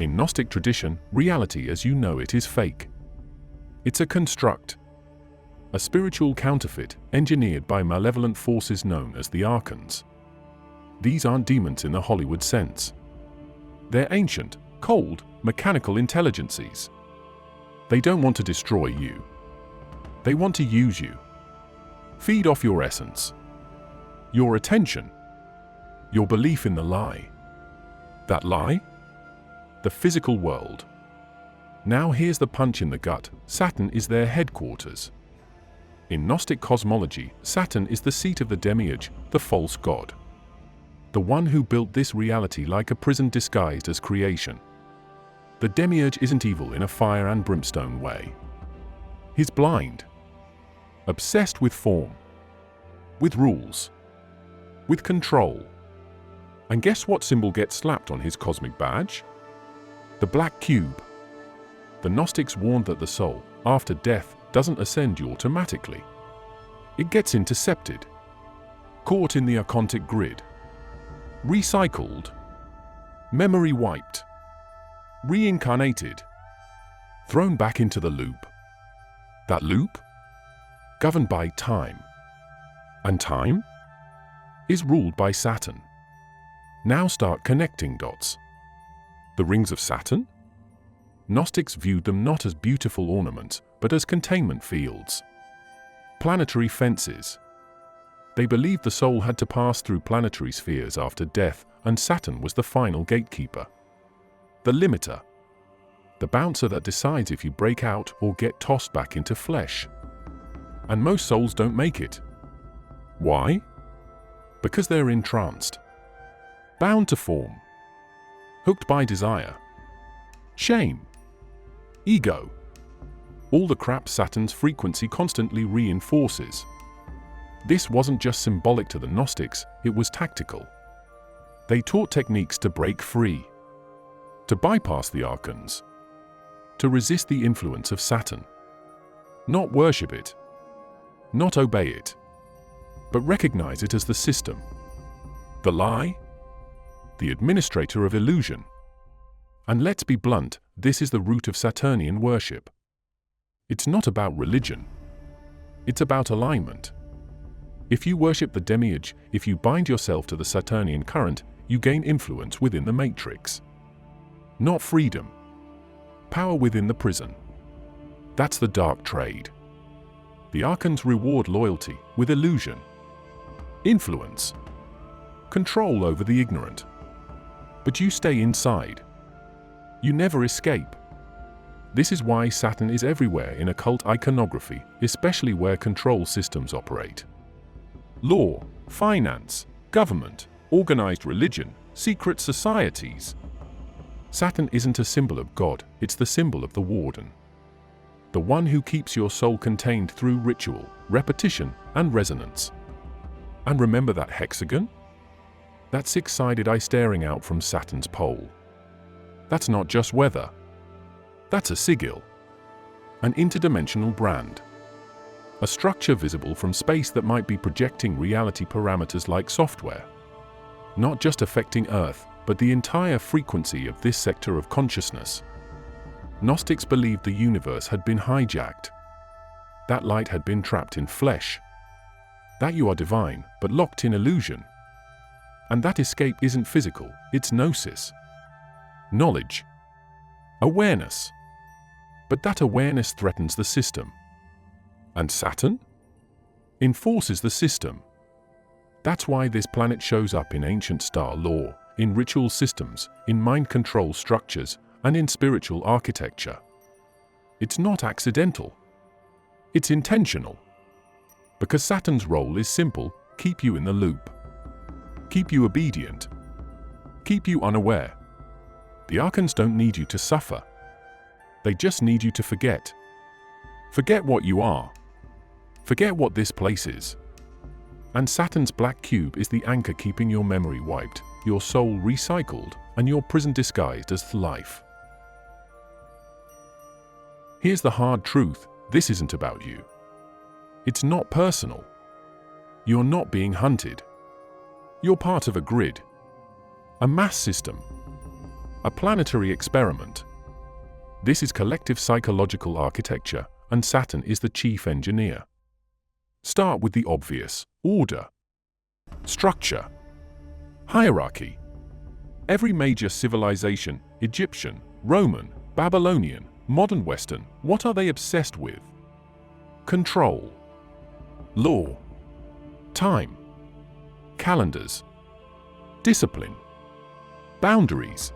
In Gnostic tradition, reality as you know it is fake. It's a construct, a spiritual counterfeit engineered by malevolent forces known as the Archons. These aren't demons in the Hollywood sense. They're ancient, cold, mechanical intelligences. They don't want to destroy you. They want to use you. Feed off your essence, your attention, your belief in the lie. That lie? The physical world. Now here's the punch in the gut. Saturn is their headquarters. In Gnostic cosmology, Saturn is the seat of the Demiurge, the false god. The one who built this reality like a prison disguised as creation. The Demiurge isn't evil in a fire and brimstone way. He's blind. Obsessed with form. With rules. With control. And guess what symbol gets slapped on his cosmic badge? The black cube. The Gnostics warned that the soul, after death, doesn't ascend you automatically. It gets intercepted. Caught in the occultic grid. Recycled. Memory wiped. Reincarnated. Thrown back into the loop. That loop? Governed by time. And time? Is ruled by Saturn. Now start connecting dots. The rings of Saturn? Gnostics viewed them not as beautiful ornaments, but as containment fields. Planetary fences. They believed the soul had to pass through planetary spheres after death, and Saturn was the final gatekeeper. The limiter. The bouncer that decides if you break out or get tossed back into flesh. And most souls don't make it. Why? Because they're entranced. Bound to form. Hooked by desire. Shame. Ego. All the crap Saturn's frequency constantly reinforces. This wasn't just symbolic to the Gnostics, it was tactical. They taught techniques to break free. To bypass the Archons. To resist the influence of Saturn. Not worship it. Not obey it. But recognize it as the system. The lie? The administrator of illusion. And let's be blunt, this is the root of Saturnian worship. It's not about religion. It's about alignment. If you worship the Demiurge, if you bind yourself to the Saturnian current, you gain influence within the matrix. Not freedom. Power within the prison. That's the dark trade. The Archons reward loyalty with illusion. Influence. Control over the ignorant. But you stay inside. You never escape. This is why Saturn is everywhere in occult iconography, especially where control systems operate. Law, finance, government, organized religion, secret societies. Saturn isn't a symbol of God, it's the symbol of the warden. The one who keeps your soul contained through ritual, repetition, and resonance. And remember that hexagon? That six-sided eye staring out from Saturn's pole. That's not just weather. That's a sigil. An interdimensional brand. A structure visible from space that might be projecting reality parameters like software. Not just affecting Earth, but the entire frequency of this sector of consciousness. Gnostics believed the universe had been hijacked. That light had been trapped in flesh. That you are divine, but locked in illusion. And that escape isn't physical, it's gnosis. Knowledge. Awareness. But that awareness threatens the system. And Saturn? Enforces the system. That's why this planet shows up in ancient star lore, in ritual systems, in mind control structures, and in spiritual architecture. It's not accidental. It's intentional. Because Saturn's role is simple: keep you in the loop. Keep you obedient. Keep you unaware. The Archons don't need you to suffer. They just need you to forget. Forget what you are. Forget what this place is. And Saturn's black cube is the anchor keeping your memory wiped, your soul recycled, and your prison disguised as life. Here's the hard truth: this isn't about you. It's not personal. You're not being hunted. You're part of a grid. A mass system. A planetary experiment. This is collective psychological architecture, and Saturn is the chief engineer. Start with the obvious: order, structure, hierarchy. Every major civilization, Egyptian, Roman, Babylonian, modern Western, what are they obsessed with? Control, law, time, calendars, discipline, boundaries.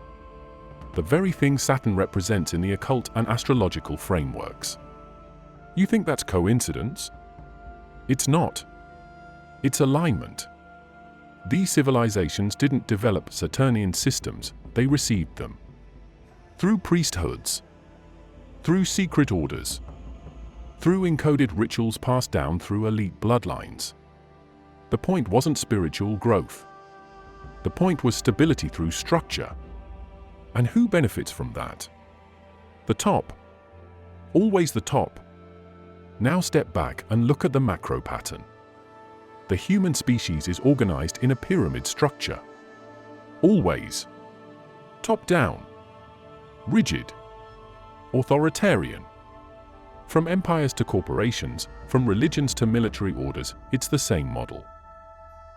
The very thing Saturn represents in the occult and astrological frameworks. You think that's coincidence? It's not. It's alignment. These civilizations didn't develop Saturnian systems, they received them. Through priesthoods, through secret orders, through encoded rituals passed down through elite bloodlines. The point wasn't spiritual growth. The point was stability through structure. And who benefits from that? The top. Always the top. Now step back and look at the macro pattern. The human species is organized in a pyramid structure. Always. Top down. Rigid. Authoritarian. From empires to corporations, from religions to military orders, it's the same model.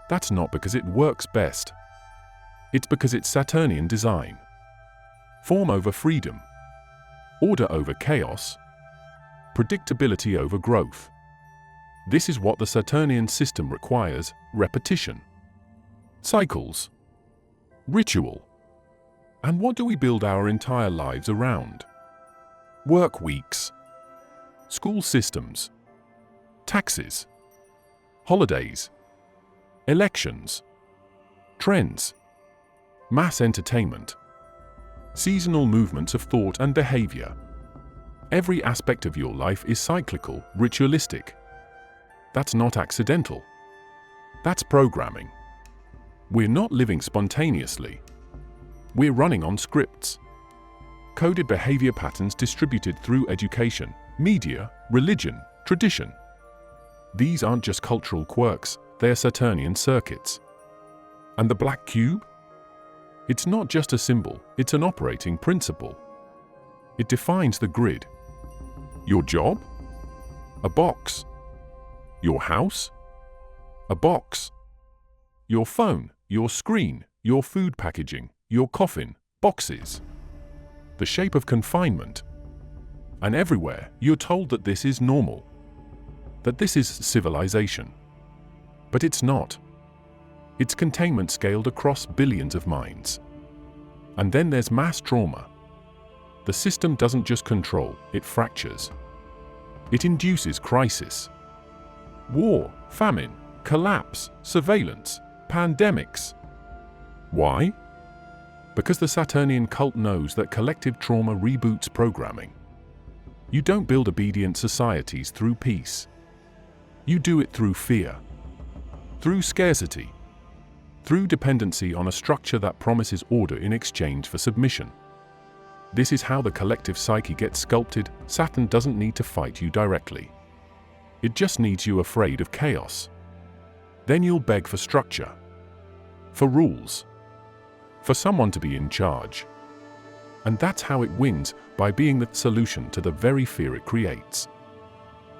That's not because it works best. It's because it's Saturnian design. Form over freedom. Order over chaos. Predictability over growth. This is what the Saturnian system requires: repetition, cycles, ritual. And what do we build our entire lives around? Work weeks, school systems, taxes, holidays, elections, trends, mass entertainment, seasonal movements of thought and behavior. Every aspect of your life is cyclical, ritualistic. That's not accidental. That's programming. We're not living spontaneously. We're running on scripts. Coded behavior patterns distributed through education, media, religion, tradition. These aren't just cultural quirks, they're Saturnian circuits. And the black cube? It's not just a symbol, it's an operating principle. It defines the grid. Your job? A box. Your house? A box. Your phone, your screen, your food packaging, your coffin, boxes. The shape of confinement. And everywhere, you're told that this is normal. That this is civilization. But it's not. It's containment scaled across billions of minds. And then there's mass trauma. The system doesn't just control, it fractures. It induces crisis. War, famine, collapse, surveillance, pandemics. Why? Because the Saturnian cult knows that collective trauma reboots programming. You don't build obedient societies through peace. You do it through fear, through scarcity, through dependency on a structure that promises order in exchange for submission. This is how the collective psyche gets sculpted. Saturn doesn't need to fight you directly. It just needs you afraid of chaos. Then you'll beg for structure, for rules, for someone to be in charge. And that's how it wins, by being the solution to the very fear it creates.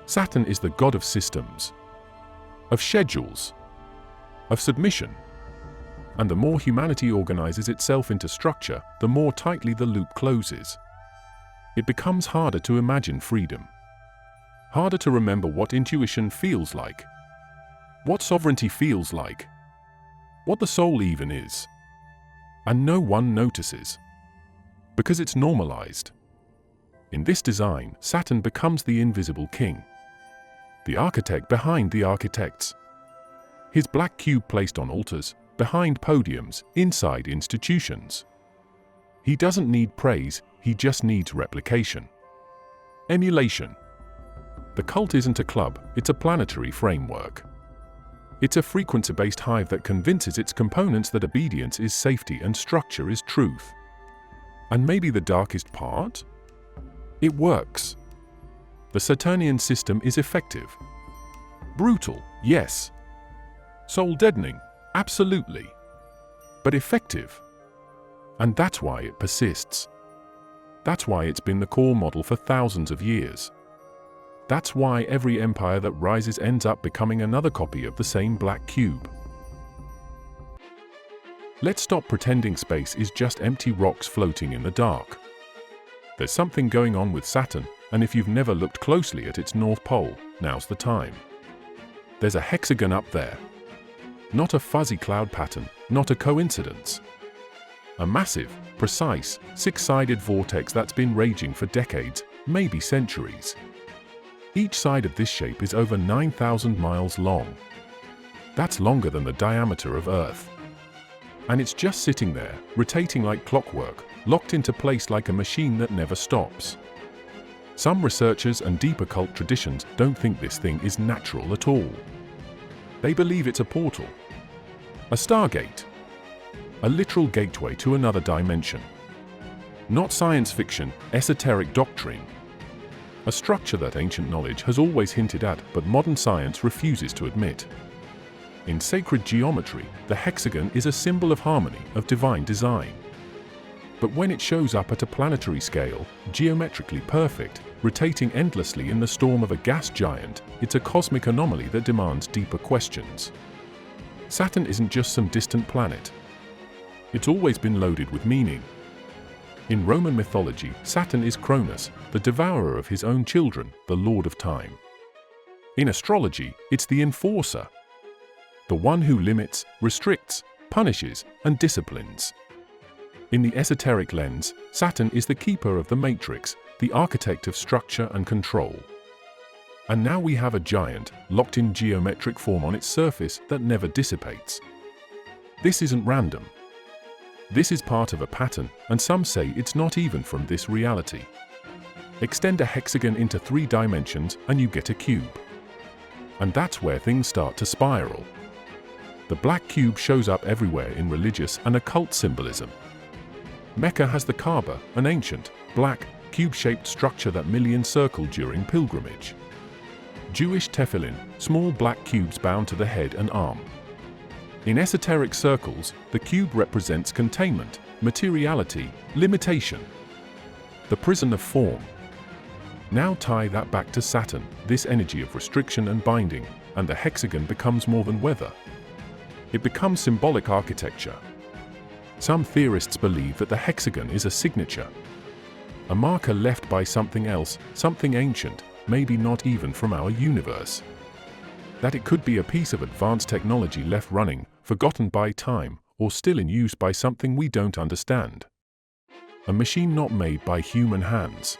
Saturn is the god of systems, of schedules, of submission. And the more humanity organizes itself into structure, the more tightly the loop closes. It becomes harder to imagine freedom. Harder to remember what intuition feels like. What sovereignty feels like. What the soul even is. And no one notices. Because it's normalized. In this design, Saturn becomes the invisible king. The architect behind the architects. His black cube placed on altars, behind podiums, inside institutions. He doesn't need praise, he just needs replication. Emulation. The cult isn't a club, it's a planetary framework. It's a frequency-based hive that convinces its components that obedience is safety and structure is truth. And maybe the darkest part? It works. The Saturnian system is effective. Brutal, yes. Soul-deadening, absolutely. But effective. And that's why it persists. That's why it's been the core model for thousands of years. That's why every empire that rises ends up becoming another copy of the same black cube. Let's stop pretending space is just empty rocks floating in the dark. There's something going on with Saturn, and if you've never looked closely at its North Pole, now's the time. There's a hexagon up there. Not a fuzzy cloud pattern, not a coincidence. A massive, precise, six-sided vortex that's been raging for decades, maybe centuries. Each side of this shape is over 9,000 miles long. That's longer than the diameter of Earth. And it's just sitting there, rotating like clockwork, locked into place like a machine that never stops. Some researchers and deep occult traditions don't think this thing is natural at all. They believe it's a portal, a stargate, a literal gateway to another dimension. Not science fiction, esoteric doctrine. A structure that ancient knowledge has always hinted at, but modern science refuses to admit. In sacred geometry, the hexagon is a symbol of harmony, of divine design. But when it shows up at a planetary scale, geometrically perfect, rotating endlessly in the storm of a gas giant, it's a cosmic anomaly that demands deeper questions. Saturn isn't just some distant planet. It's always been loaded with meaning. In Roman mythology, Saturn is Cronus, the devourer of his own children, the Lord of Time. In astrology, it's the enforcer, the one who limits, restricts, punishes, and disciplines. In the esoteric lens, Saturn is the keeper of the matrix, the architect of structure and control. And now we have a giant, locked in geometric form on its surface that never dissipates. This isn't random. This is part of a pattern, and some say it's not even from this reality. Extend a hexagon into 3 dimensions and you get a cube. And that's where things start to spiral. The black cube shows up everywhere in religious and occult symbolism. Mecca has the Kaaba, an ancient, black, cube-shaped structure that millions circle during pilgrimage. Jewish tefillin, small black cubes bound to the head and arm. In esoteric circles, the cube represents containment, materiality, limitation. The prison of form. Now tie that back to Saturn, this energy of restriction and binding, and the hexagon becomes more than weather. It becomes symbolic architecture. Some theorists believe that the hexagon is a signature, a marker left by something else, something ancient, maybe not even from our universe. That it could be a piece of advanced technology left running, forgotten by time, or still in use by something we don't understand. A machine not made by human hands.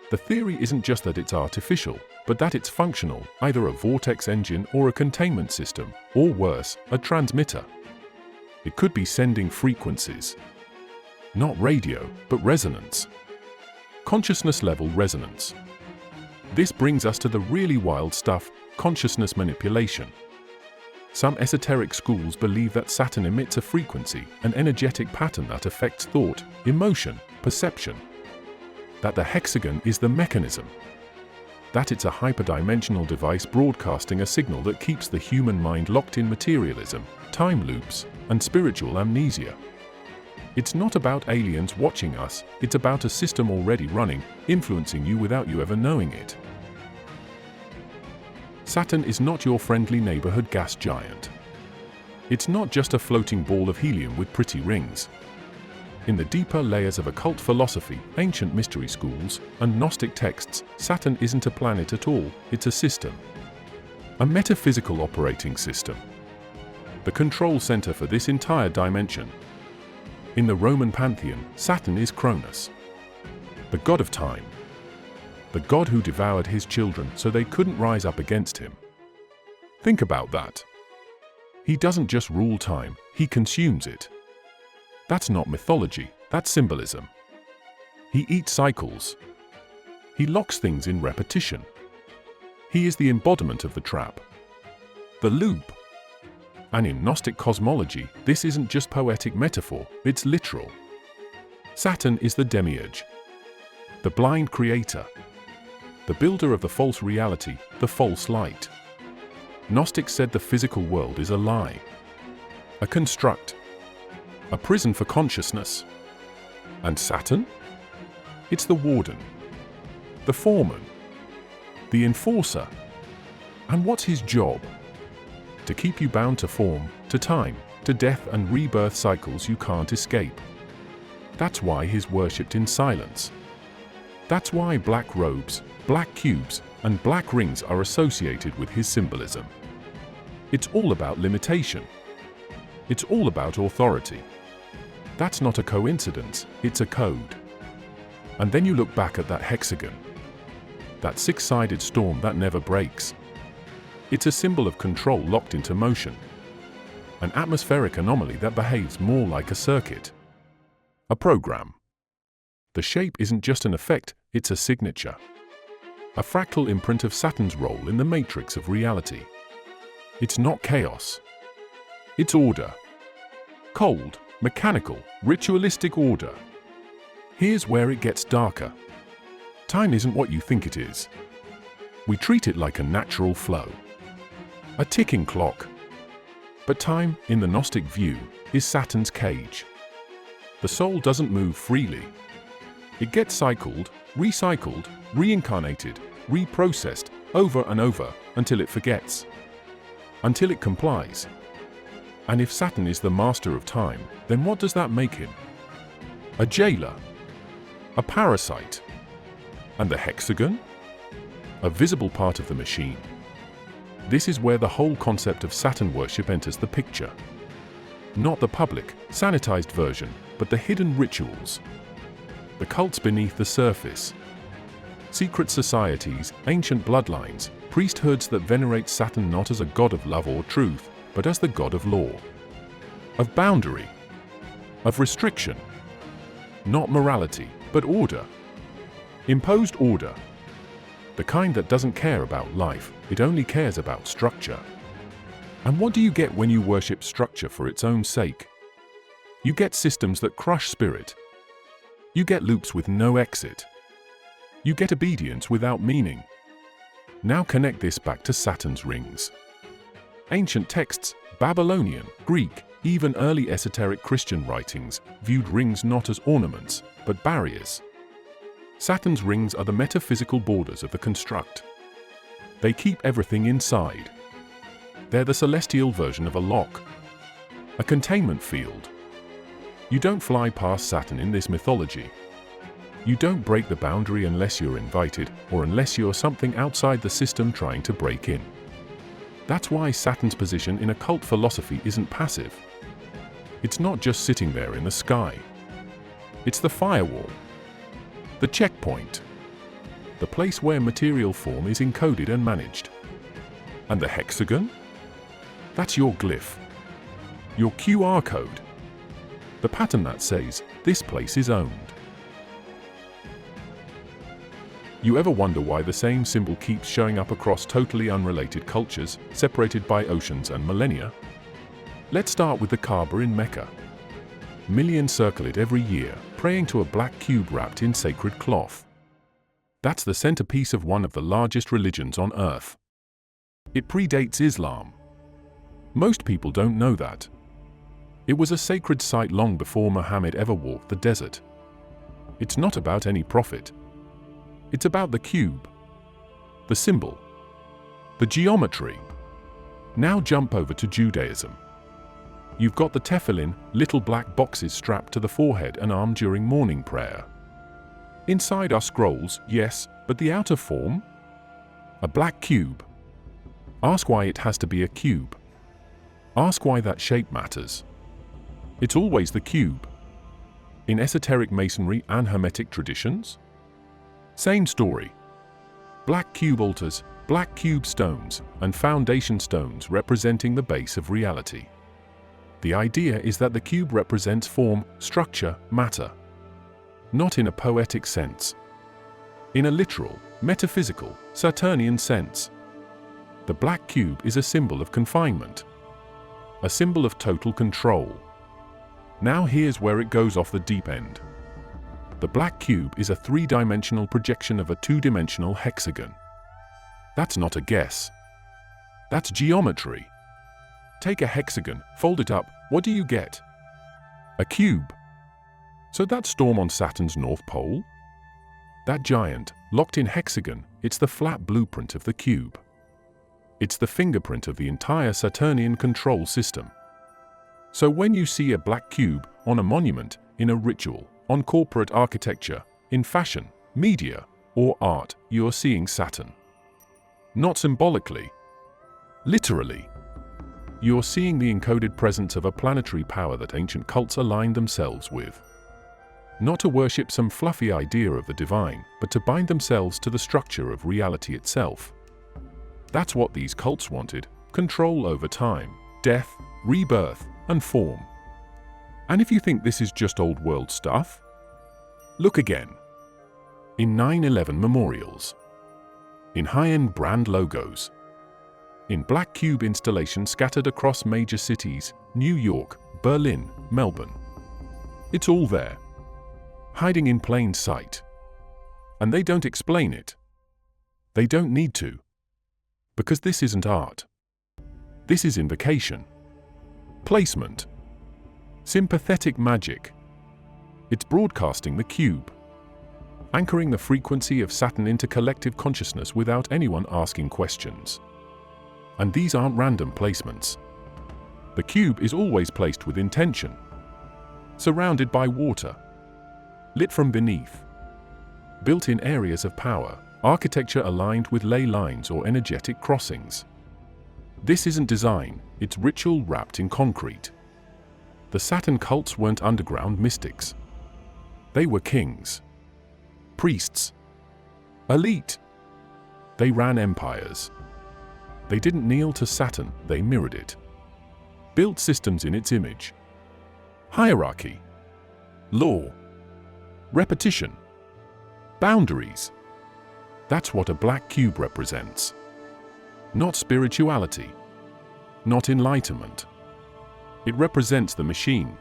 The theory isn't just that it's artificial, but that it's functional, either a vortex engine or a containment system, or worse, a transmitter. It could be sending frequencies. Not radio, but resonance. Consciousness-level resonance. This brings us to the really wild stuff, consciousness manipulation. Some esoteric schools believe that Saturn emits a frequency, an energetic pattern that affects thought, emotion, perception. That the hexagon is the mechanism. That it's a hyperdimensional device broadcasting a signal that keeps the human mind locked in materialism, time loops, and spiritual amnesia. It's not about aliens watching us, it's about a system already running, influencing you without you ever knowing it. Saturn is not your friendly neighborhood gas giant. It's not just a floating ball of helium with pretty rings. In the deeper layers of occult philosophy, ancient mystery schools, and Gnostic texts, Saturn isn't a planet at all, it's a system. A metaphysical operating system. The control center for this entire dimension. In the Roman pantheon, Saturn is Cronus, the god of time. The god who devoured his children so they couldn't rise up against him. Think about that. He doesn't just rule time, he consumes it. That's not mythology, that's symbolism. He eats cycles. He locks things in repetition. He is the embodiment of the trap. The loop. And in Gnostic cosmology, this isn't just poetic metaphor, it's literal. Saturn is the Demiurge, the blind creator, the builder of the false reality, the false light. Gnostics said the physical world is a lie, a construct. a prison for consciousness. And Saturn? It's the warden, the foreman, the enforcer. And what's his job? To keep you bound to form, to time, to death and rebirth cycles you can't escape. That's why he's worshipped in silence. That's why black robes, black cubes, and black rings are associated with his symbolism. It's all about limitation. It's all about authority. That's not a coincidence, it's a code. And then you look back at that hexagon, that six-sided storm that never breaks. It's a symbol of control locked into motion, an atmospheric anomaly that behaves more like a circuit, a program. The shape isn't just an effect, it's a signature, a fractal imprint of Saturn's role in the matrix of reality. It's not chaos. It's order. Cold, mechanical, ritualistic order. Here's where it gets darker. Time isn't what you think it is. We treat it like a natural flow, a ticking clock. But time, in the Gnostic view, is Saturn's cage. The soul doesn't move freely. It gets cycled, recycled, reincarnated, reprocessed, over and over, until it forgets. Until it complies. And if Saturn is the master of time, then what does that make him? A jailer? A parasite? And the hexagon? A visible part of the machine. This is where the whole concept of Saturn worship enters the picture. Not the public, sanitized version, but the hidden rituals. The cults beneath the surface. Secret societies, ancient bloodlines, priesthoods that venerate Saturn not as a god of love or truth, but as the god of law, of boundary, of restriction. Not morality, but order. Imposed order. The kind that doesn't care about life, it only cares about structure. And what do you get when you worship structure for its own sake? You get systems that crush spirit. You get loops with no exit. You get obedience without meaning. Now connect this back to Saturn's rings. Ancient texts, Babylonian, Greek, even early esoteric Christian writings viewed rings not as ornaments, but barriers. Saturn's rings are the metaphysical borders of the construct. They keep everything inside. They're the celestial version of a lock, a containment field. You don't fly past Saturn in this mythology. You don't break the boundary unless you're invited, or unless you're something outside the system trying to break in. That's why Saturn's position in occult philosophy isn't passive. It's not just sitting there in the sky. It's the firewall, the checkpoint, the place where material form is encoded and managed. And the hexagon? That's your glyph, your QR code, the pattern that says, this place is owned. You ever wonder why the same symbol keeps showing up across totally unrelated cultures, separated by oceans and millennia? Let's start with the Kaaba in Mecca. Millions circle it every year, praying to a black cube wrapped in sacred cloth. That's the centerpiece of one of the largest religions on earth. It predates Islam. Most people don't know that. It was a sacred site long before Muhammad ever walked the desert. It's not about any prophet. It's about the cube, the symbol, the geometry. Now jump over to Judaism. You've got the tefillin, little black boxes strapped to the forehead and arm during morning prayer. Inside are scrolls, yes, but the outer form? A black cube. Ask why it has to be a cube. Ask why that shape matters. It's always the cube. In esoteric masonry and hermetic traditions? Same story. Black cube altars, black cube stones, and foundation stones representing the base of reality. The idea is that the cube represents form, structure, matter. Not in a poetic sense. In a literal, metaphysical, Saturnian sense. The black cube is a symbol of confinement. A symbol of total control. Now here's where it goes off the deep end. The black cube is a three-dimensional projection of a two-dimensional hexagon. That's not a guess. That's geometry. Take a hexagon, fold it up, what do you get? A cube. So that storm on Saturn's north pole? That giant, locked in hexagon, it's the flat blueprint of the cube. It's the fingerprint of the entire Saturnian control system. So when you see a black cube on a monument, in a ritual, on corporate architecture, in fashion, media, or art, you are seeing Saturn. Not symbolically. Literally. You are seeing the encoded presence of a planetary power that ancient cults aligned themselves with. Not to worship some fluffy idea of the divine, but to bind themselves to the structure of reality itself. That's what these cults wanted: control over time, death, rebirth, and form. And if you think this is just old world stuff, look again. In 9/11 memorials. In high-end brand logos. In black cube installations scattered across major cities, New York, Berlin, Melbourne. It's all there. Hiding in plain sight. And they don't explain it. They don't need to. Because this isn't art. This is invocation. Placement. Sympathetic magic. It's broadcasting the cube. Anchoring the frequency of Saturn into collective consciousness without anyone asking questions. And these aren't random placements. The cube is always placed with intention. Surrounded by water. Lit from beneath. Built in areas of power, architecture aligned with ley lines or energetic crossings. This isn't design, it's ritual wrapped in concrete. The Saturn cults weren't underground mystics. They were kings. Priests. Elite. They ran empires. They didn't kneel to Saturn, they mirrored it. Built systems in its image. Hierarchy. Law. Repetition. Boundaries. That's what a black cube represents. Not spirituality. Not enlightenment. It represents the machine.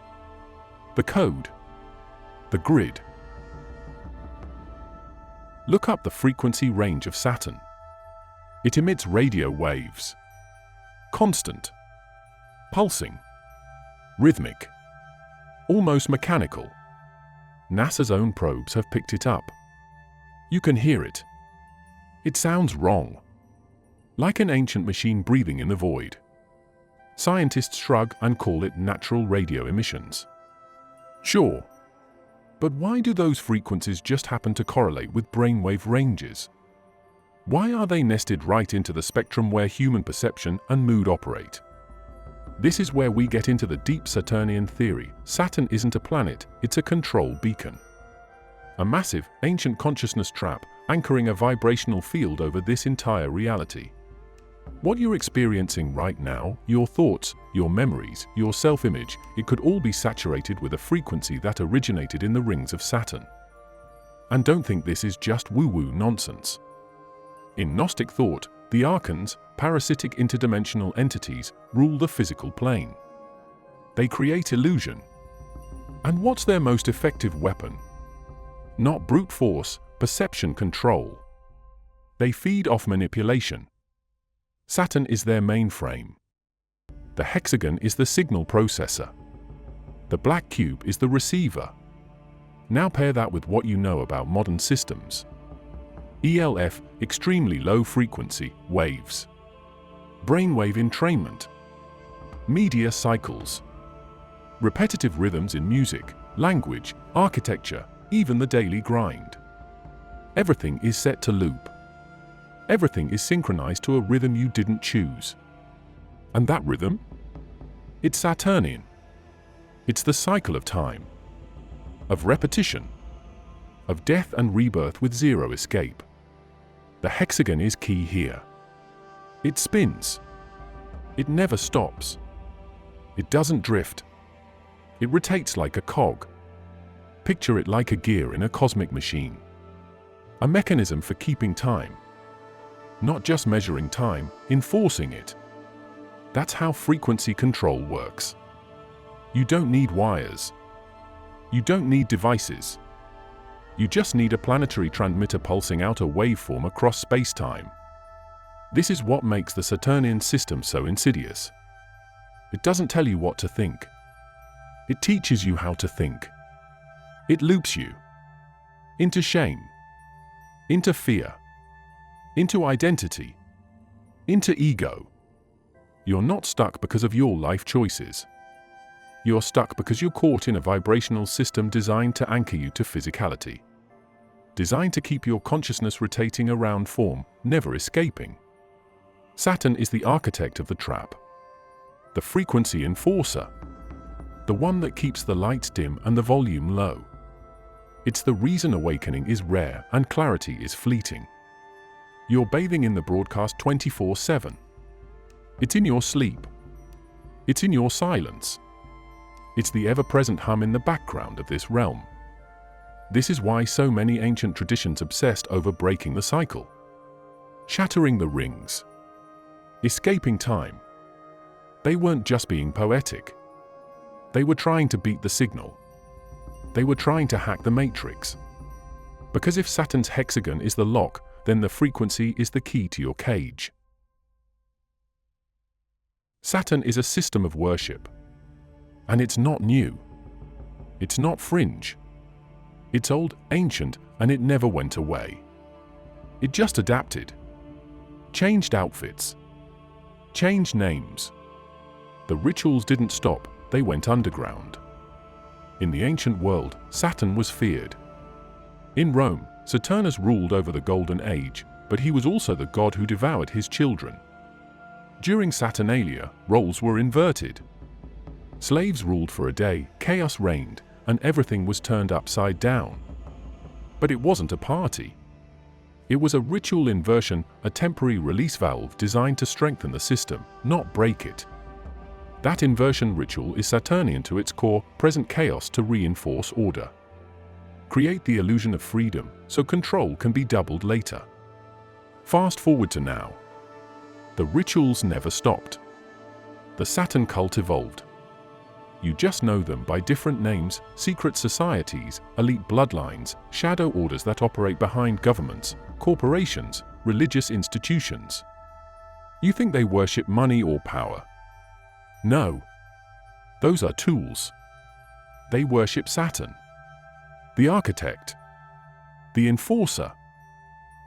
The code. The grid. Look up the frequency range of Saturn. It emits radio waves. Constant. Pulsing. Rhythmic. Almost mechanical. NASA's own probes have picked it up. You can hear it. It sounds wrong. Like an ancient machine breathing in the void. Scientists shrug and call it natural radio emissions. Sure. But why do those frequencies just happen to correlate with brainwave ranges? Why are they nested right into the spectrum where human perception and mood operate? This is where we get into the deep Saturnian theory. Saturn isn't a planet, it's a control beacon. A massive, ancient consciousness trap, anchoring a vibrational field over this entire reality. What you're experiencing right now, your thoughts, your memories, your self-image, it could all be saturated with a frequency that originated in the rings of Saturn. And don't think this is just woo-woo nonsense. In Gnostic thought, the Archons, parasitic interdimensional entities, rule the physical plane. They create illusion. And what's their most effective weapon? Not brute force, perception control. They feed off manipulation. Saturn is their mainframe. The hexagon is the signal processor. The black cube is the receiver. Now pair that with what you know about modern systems. ELF, extremely low frequency, waves. Brainwave entrainment. Media cycles. Repetitive rhythms in music, language, architecture, even the daily grind. Everything is set to loop. Everything is synchronized to a rhythm you didn't choose. And that rhythm? It's Saturnian. It's the cycle of time. Of repetition. Of death and rebirth with zero escape. The hexagon is key here. It spins. It never stops. It doesn't drift. It rotates like a cog. Picture it like a gear in a cosmic machine. A mechanism for keeping time. Not just measuring time, enforcing it. That's how frequency control works. You don't need wires. You don't need devices. You just need a planetary transmitter pulsing out a waveform across space-time. This is what makes the Saturnian system so insidious. It doesn't tell you what to think. It teaches you how to think. It loops you into shame, into fear, into identity, into ego. You're not stuck because of your life choices. You're stuck because you're caught in a vibrational system designed to anchor you to physicality. Designed to keep your consciousness rotating around form, never escaping. Saturn is the architect of the trap. The frequency enforcer. The one that keeps the lights dim and the volume low. It's the reason awakening is rare and clarity is fleeting. You're bathing in the broadcast 24/7. It's in your sleep. It's in your silence. It's the ever-present hum in the background of this realm. This is why so many ancient traditions obsessed over breaking the cycle, shattering the rings, escaping time. They weren't just being poetic. They were trying to beat the signal. They were trying to hack the matrix. Because if Saturn's hexagon is the lock, then the frequency is the key to your cage. Saturn is a system of worship. And it's not new. It's not fringe. It's old, ancient, and it never went away. It just adapted. Changed outfits. Changed names. The rituals didn't stop, they went underground. In the ancient world, Saturn was feared. In Rome, Saturnus ruled over the Golden Age, but he was also the god who devoured his children. During Saturnalia, roles were inverted. Slaves ruled for a day, chaos reigned, and everything was turned upside down. But it wasn't a party. It was a ritual inversion, a temporary release valve designed to strengthen the system, not break it. That inversion ritual is Saturnian to its core, present chaos to reinforce order. Create the illusion of freedom, so control can be doubled later. Fast forward to now. The rituals never stopped. The Saturn cult evolved. You just know them by different names: secret societies, elite bloodlines, shadow orders that operate behind governments, corporations, religious institutions. You think they worship money or power? No. Those are tools. They worship Saturn, the architect, the enforcer,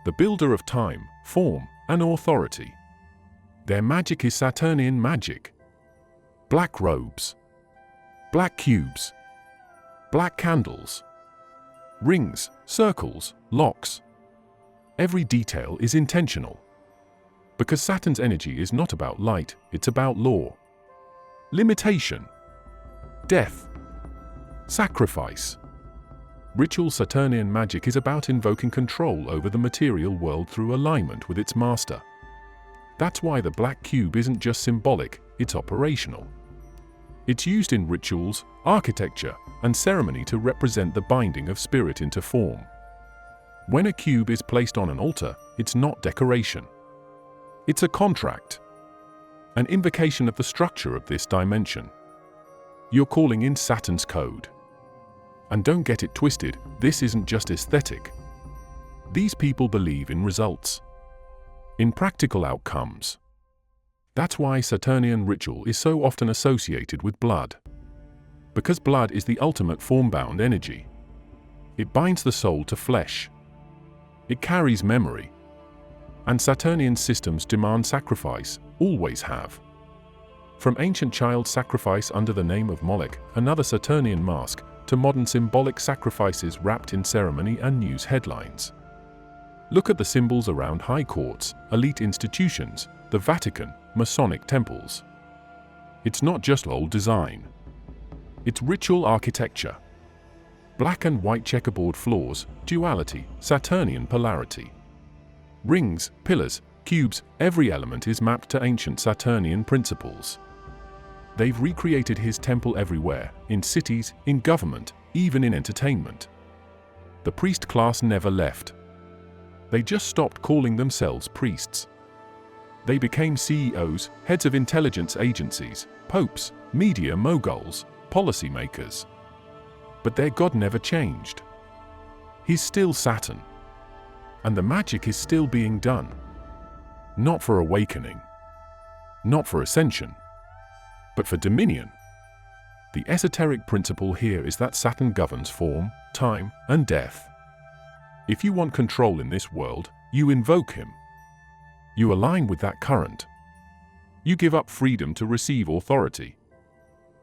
the builder of time, form, and authority. Their magic is Saturnian magic. Black robes, black cubes, black candles, rings, circles, locks. Every detail is intentional. Because Saturn's energy is not about light, it's about law, limitation, death, sacrifice. Ritual Saturnian magic is about invoking control over the material world through alignment with its master. That's why the black cube isn't just symbolic, it's operational. It's used in rituals, architecture, and ceremony to represent the binding of spirit into form. When a cube is placed on an altar, it's not decoration. It's a contract, an invocation of the structure of this dimension. You're calling in Saturn's code. And don't get it twisted, this isn't just aesthetic. These people believe in results, in practical outcomes. That's why Saturnian ritual is so often associated with blood. Because blood is the ultimate form-bound energy. It binds the soul to flesh. It carries memory. And Saturnian systems demand sacrifice, always have. From ancient child sacrifice under the name of Moloch, another Saturnian mask, to modern symbolic sacrifices wrapped in ceremony and news headlines. Look at the symbols around high courts, elite institutions, the Vatican, Masonic temples. It's not just old design. It's ritual architecture. Black and white checkerboard floors, duality, Saturnian polarity. Rings, pillars, cubes, every element is mapped to ancient Saturnian principles. They've recreated his temple everywhere, in cities, in government, even in entertainment. The priest class never left. They just stopped calling themselves priests. They became CEOs, heads of intelligence agencies, popes, media moguls, policymakers. But their god never changed. He's still Saturn. And the magic is still being done. Not for awakening. Not for ascension. But for dominion. The esoteric principle here is that Saturn governs form, time, and death. If you want control in this world, you invoke him. You align with that current. You give up freedom to receive authority.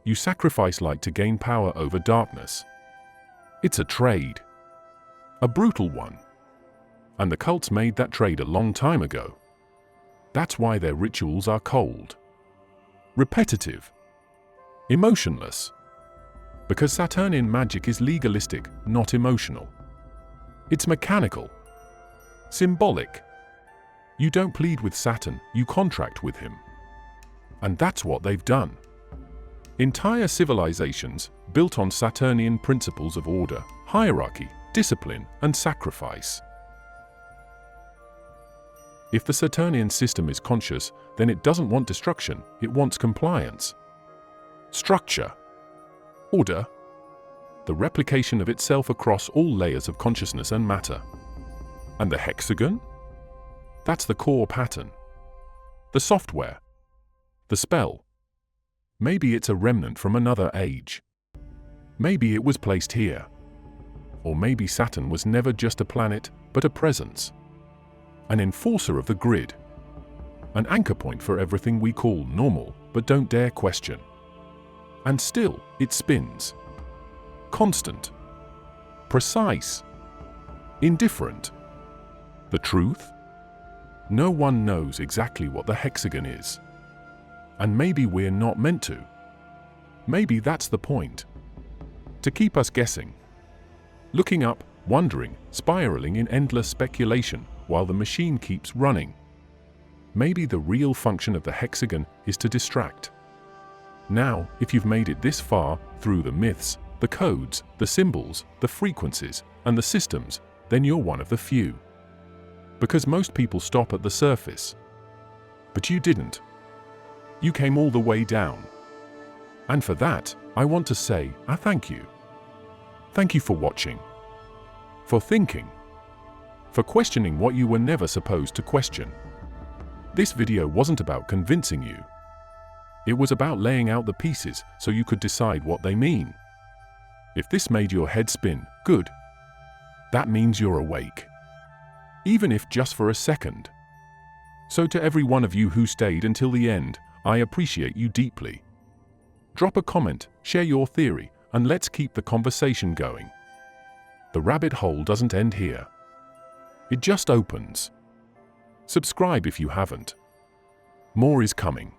You sacrifice light to gain power over darkness. It's a trade. A brutal one. And the cults made that trade a long time ago. That's why their rituals are cold, repetitive, emotionless. Because Saturnian magic is legalistic, not emotional. It's mechanical, symbolic. You don't plead with Saturn, you contract with him. And that's what they've done. Entire civilizations built on Saturnian principles of order, hierarchy, discipline, and sacrifice. If the Saturnian system is conscious, then it doesn't want destruction, it wants compliance. Structure. Order. The replication of itself across all layers of consciousness and matter. And the hexagon? That's the core pattern. The software. The spell. Maybe it's a remnant from another age. Maybe it was placed here. Or maybe Saturn was never just a planet, but a presence. An enforcer of the grid. An anchor point for everything we call normal, but don't dare question. And still, it spins. Constant. Precise. Indifferent. The truth? No one knows exactly what the hexagon is. And maybe we're not meant to. Maybe that's the point. To keep us guessing. Looking up, wondering, spiraling in endless speculation, while the machine keeps running. Maybe the real function of the hexagon is to distract. Now, if you've made it this far, through the myths, the codes, the symbols, the frequencies, and the systems, then you're one of the few. Because most people stop at the surface. But you didn't. You came all the way down. And for that, I want to say, I thank you. Thank you for watching. For thinking. For questioning what you were never supposed to question. This video wasn't about convincing you. It was about laying out the pieces so you could decide what they mean. If this made your head spin, good. That means you're awake. Even if just for a second. So to every one of you who stayed until the end, I appreciate you deeply. Drop a comment, share your theory, and let's keep the conversation going. The rabbit hole doesn't end here. It just opens. Subscribe if you haven't. More is coming.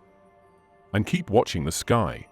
And keep watching the sky.